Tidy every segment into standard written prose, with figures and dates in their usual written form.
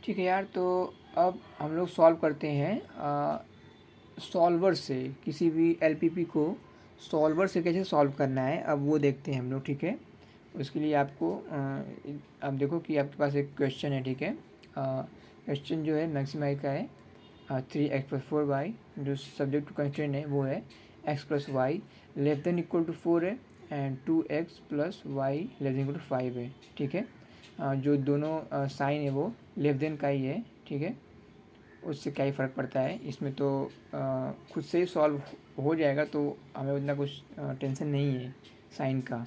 ठीक है यार, तो अब हम लोग सॉल्व करते हैं सॉल्वर से। किसी भी एलपीपी को सॉल्वर से कैसे सॉल्व करना है अब वो देखते हैं हम लोग। ठीक है, उसके लिए आपको अब देखो कि आपके पास एक क्वेश्चन है। ठीक है, क्वेश्चन जो है मैक्सिमाई का है 3x+4y। जो सब्जेक्ट टू कंस्ट्रेंट है वो है x+y less than equal to 4 है and 2x+y less than equal to 5 है। ठीक है, जो दोनों साइन है वो लेस देन का ही है। ठीक है, उससे क्या ही फ़र्क पड़ता है इसमें, तो खुद से ही सॉल्व हो जाएगा, तो हमें उतना कुछ टेंशन नहीं है साइन का।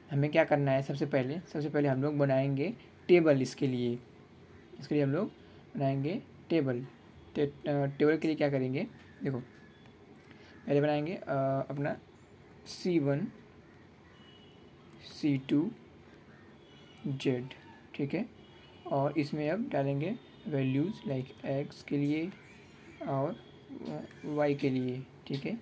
हमें क्या करना है, सबसे पहले हम लोग बनाएंगे टेबल। इसके लिए हम लोग बनाएंगे टेबल। टेबल के लिए क्या करेंगे, देखो पहले बनाएंगे अपना C1 C2 Z। ठीक है, और इसमें अब डालेंगे वैल्यूज़ लाइक x के लिए और y के लिए। ठीक है,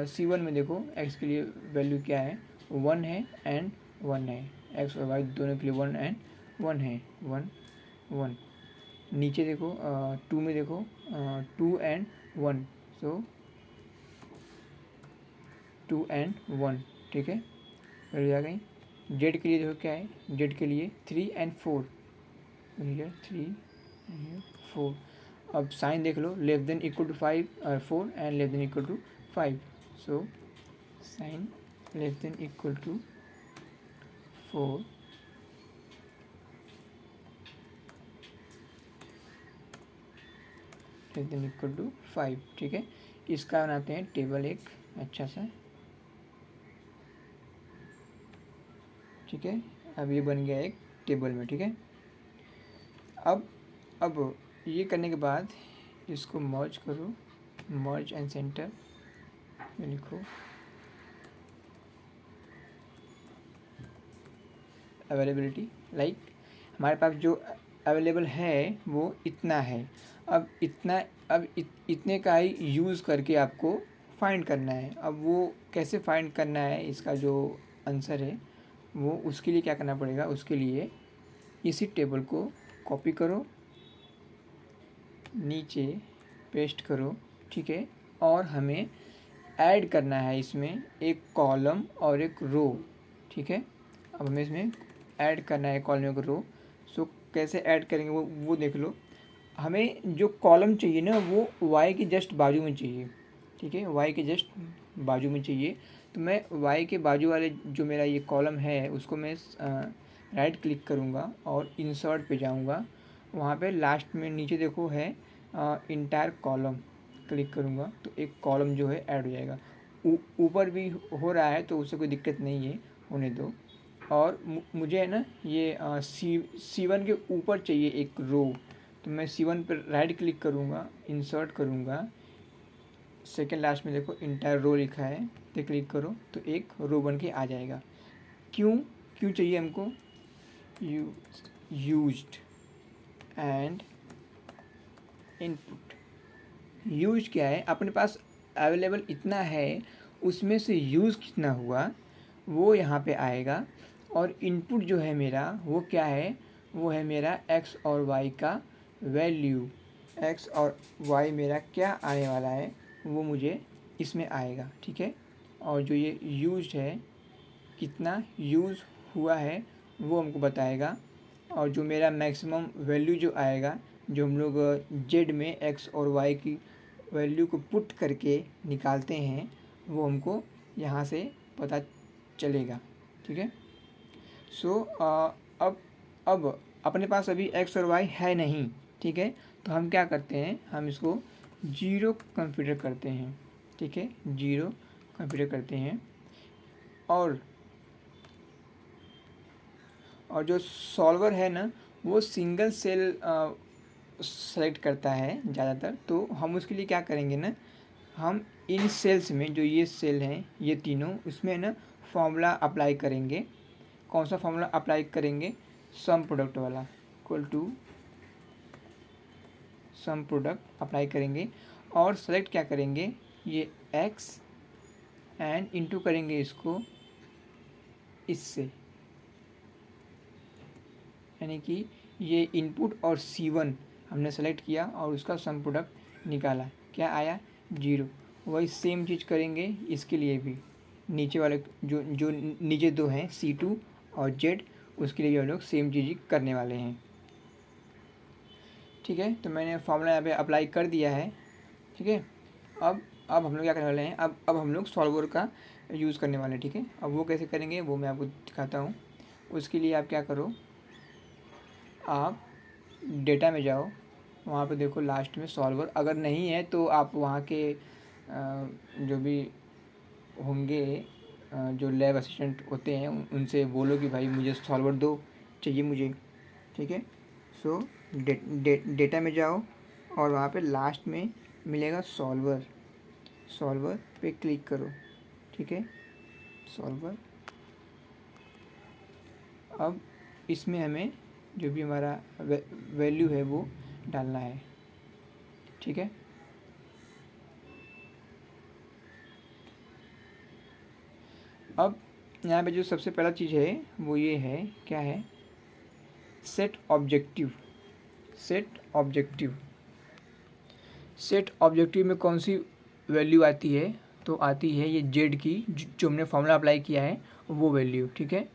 C1 में देखो x के लिए वैल्यू क्या है, 1 है एंड 1 है। x और y दोनों के लिए 1 एंड 1 है, 1 1। नीचे देखो 2 में देखो 2 एंड 1, सो 2 एंड 1। ठीक है, वैल्यू आ गई। जेड के लिए देखो क्या है, जेड के लिए 3 एंड 4, 3 4। अब साइन देख लो, less than equal to 5 4 and less than equal to 5, so sign less than equal to 4 less than equal to 5। ठीक है, इसका बनाते हैं टेबल एक अच्छा सा। ठीक है, अब ये बन गया एक टेबल में। ठीक है, अब ये करने के बाद इसको मर्ज करो, मर्ज एंड सेंटर में लिखो अवेलेबिलिटी। लाइक हमारे पास जो अवेलेबल है वो इतना है। अब इतने का ही यूज़ करके आपको फाइंड करना है। अब वो कैसे फाइंड करना है, इसका जो आंसर है वो, उसके लिए क्या करना पड़ेगा, उसके लिए इसी टेबल को कॉपी करो, नीचे पेस्ट करो। ठीक है, और हमें ऐड करना है इसमें एक कॉलम और एक रो। ठीक है, अब हमें इसमें ऐड करना है कॉलम और रो। सो कैसे ऐड करेंगे वो देख लो। हमें जो कॉलम चाहिए ना वो y के जस्ट बाजू में चाहिए। ठीक है, y के जस्ट बाजू में चाहिए। तो मैं y के बाजू वाले जो मेरा ये कॉलम है उसको मैं राइट क्लिक करूँगा और इंसर्ट पे जाऊँगा। वहाँ पे लास्ट में नीचे देखो है इंटायर कॉलम, क्लिक करूँगा तो एक कॉलम जो है ऐड हो जाएगा। ऊपर भी हो रहा है तो उससे कोई दिक्कत नहीं है, होने दो। और मुझे है ना ये C1 के ऊपर चाहिए एक रो, तो मैं C1 पर राइट क्लिक करूँगा, इंसर्ट करूँगा। सेकेंड लास्ट में देखो इंटायर रो लिखा है, तो क्लिक करो तो एक रो बन के आ जाएगा। क्यों क्यों चाहिए हमको, यूज्ड एंड इनपुट। यूज क्या है, अपने पास अवेलेबल इतना है, उसमें से यूज़ कितना हुआ वो यहाँ पे आएगा। और इनपुट जो है मेरा वो क्या है, वो है मेरा x और y का वैल्यू। x और y मेरा क्या आने वाला है वो मुझे इसमें आएगा। ठीक है, और जो ये यूज है, कितना यूज़ हुआ है वो हमको बताएगा। और जो मेरा मैक्सिमम वैल्यू जो आएगा, जो हम लोग जेड में एक्स और वाई की वैल्यू को पुट करके निकालते हैं, वो हमको यहाँ से पता चलेगा। ठीक है, सो अब अपने पास अभी एक्स और वाई है नहीं। ठीक है, तो हम क्या करते हैं, हम इसको 0 कंसीडर करते हैं। ठीक है, 0 कंसीडर करते हैं। और जो सॉल्वर है ना वो सिंगल सेल सेलेक्ट करता है ज़्यादातर। तो हम उसके लिए क्या करेंगे ना, हम इन सेल्स में जो ये सेल हैं ये तीनों, उसमें ना फॉर्मूला अप्लाई करेंगे। कौन सा फॉर्मूला अप्लाई करेंगे, सम प्रोडक्ट वाला, equal to sum product apply करेंगे। और सेलेक्ट क्या करेंगे, ये x एंड इंटू करेंगे इसको इससे, यानी कि ये इनपुट और C1 हमने सेलेक्ट किया और उसका सम प्रोडक्ट निकाला, क्या आया 0। वही सेम चीज़ करेंगे इसके लिए भी, नीचे वाले जो जो नीचे दो हैं C2 और Z, उसके लिए भी हम लोग सेम चीज़ करने वाले हैं। ठीक है, तो मैंने फॉर्मूला यहाँ पे अप्लाई कर दिया है। ठीक है, अब हम लोग क्या करने वाले हैं, अब हम लोग सॉल्वर का यूज़ करने वाले हैं। ठीक है, अब वो कैसे करेंगे वो मैं आपको दिखाता हूँ। उसके लिए आप क्या करो, आप डेटा में जाओ, वहाँ पे देखो लास्ट में सॉल्वर, अगर नहीं है तो आप वहाँ के जो भी होंगे जो लैब असिस्टेंट होते हैं उनसे बोलो कि भाई मुझे सॉल्वर दो, चाहिए मुझे। ठीक है, सो डेटा में जाओ और वहाँ पे लास्ट में मिलेगा सॉल्वर, सॉल्वर पे क्लिक करो। ठीक है, सॉल्वर, अब इसमें हमें जो भी हमारा वैल्यू है वो डालना है। ठीक है, अब यहाँ पे जो सबसे पहला चीज़ है वो ये है, क्या है, set objective. Set objective, set objective में कौन सी वैल्यू आती है, तो आती है ये जेड की, जो हमने फॉर्मूला अप्लाई किया है वो वैल्यू। ठीक है,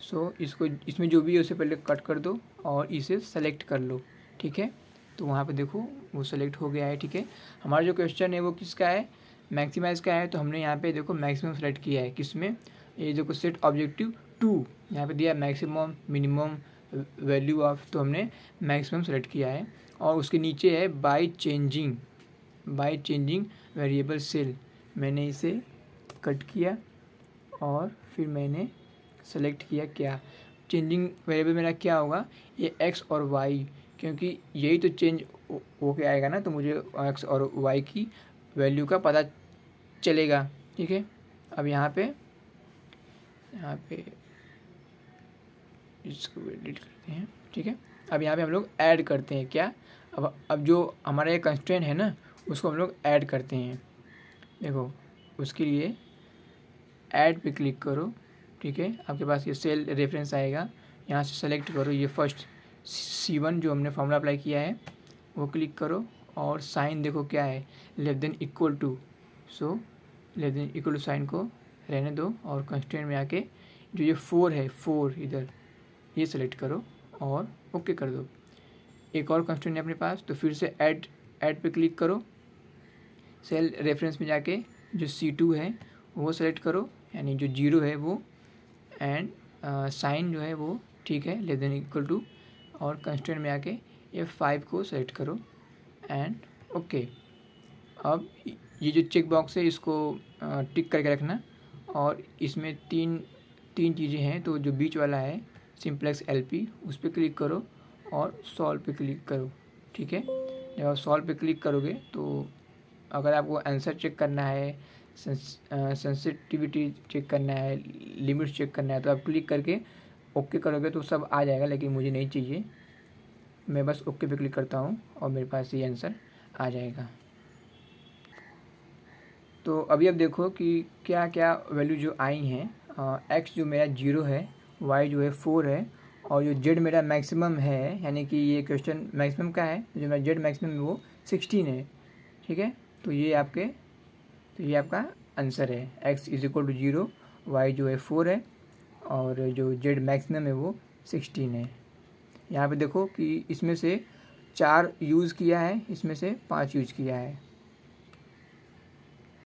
सो इसको, इसमें जो भी है उसे पहले कट कर दो और इसे सेलेक्ट कर लो। ठीक है, तो वहाँ पे देखो वो सेलेक्ट हो गया है। ठीक है, हमारा जो क्वेश्चन है वो किसका है, मैक्सिमाइज़ का है, तो हमने यहाँ पे देखो मैक्सिमम सेलेक्ट किया है, किसमें, ये देखो सेट ऑब्जेक्टिव 2, यहाँ पे दिया मैक्सिमम मिनिमम वैल्यू ऑफ, तो हमने मैक्सिमम सेलेक्ट किया है। और उसके नीचे है बाय चेंजिंग वेरिएबल सेल, मैंने इसे कट किया और फिर मैंने सेलेक्ट किया, क्या चेंजिंग वेरिएबल मेरा क्या होगा, ये एक्स और वाई, क्योंकि यही तो चेंज हो के आएगा ना, तो मुझे एक्स और वाई की वैल्यू का पता चलेगा। ठीक है, अब यहाँ पे इसको एडिट करते हैं। ठीक है, अब यहाँ पे हम लोग ऐड करते हैं, क्या, अब जो हमारा ये कंस्ट्रेंट है ना उसको हम लोग ऐड करते हैं। देखो उसके लिए ऐड पे क्लिक करो। ठीक है, आपके पास ये सेल रेफरेंस आएगा, यहाँ से सेलेक्ट करो ये फर्स्ट C1 जो हमने फॉर्मूला अप्लाई किया है वो क्लिक करो, और साइन देखो क्या है, less than equal to, so less than equal to sign को रहने दो, और कंस्ट्रेंट में आके जो ये 4 है, 4 इधर ये सेलेक्ट करो और ओके कर दो। एक और कंस्ट्रेंट है अपने पास, तो फिर से ऐड पे क्लिक करो, सेल रेफरेंस में जाके जो C2 है वो सेलेक्ट करो, यानी जो 0 है वो, एंड साइन जो है वो ठीक है लेस देन इक्वल टू, और कंस्ट्रेंट में आके ये 5 को सेलेक्ट करो एंड ओके। अब ये जो चेक बॉक्स है इसको टिक करके रखना, और इसमें तीन चीज़ें हैं, तो जो बीच वाला है सिंप्लेक्स LP उस पर क्लिक करो और सॉल्व पे क्लिक करो। ठीक है, जब आप सॉल्व पे क्लिक करोगे तो अगर आपको आंसर चेक करना है, सेंसिटिविटी चेक करना है, लिमिट चेक करना है, तो आप क्लिक करके ओके करोगे तो सब आ जाएगा, लेकिन मुझे नहीं चाहिए, मैं बस ओके पे क्लिक करता हूँ और मेरे पास ये आंसर आ जाएगा। तो अभी अब देखो कि क्या क्या वैल्यू जो आई हैं, एक्स जो मेरा 0 है, वाई जो है 4 है, और जो जेड मेरा मैक्सिमम है, यानी कि ये क्वेश्चन मैक्सिमम का है, जो मेरा जेड मैक्सिमम है वो 16 है। ठीक है, तो ये आपका आंसर है, x is equal to 0, y जो है 4 है, और जो जेड मैक्सिमम है वो 16 है। यहाँ पे देखो कि इसमें से 4 यूज़ किया है, इसमें से 5 यूज़ किया है।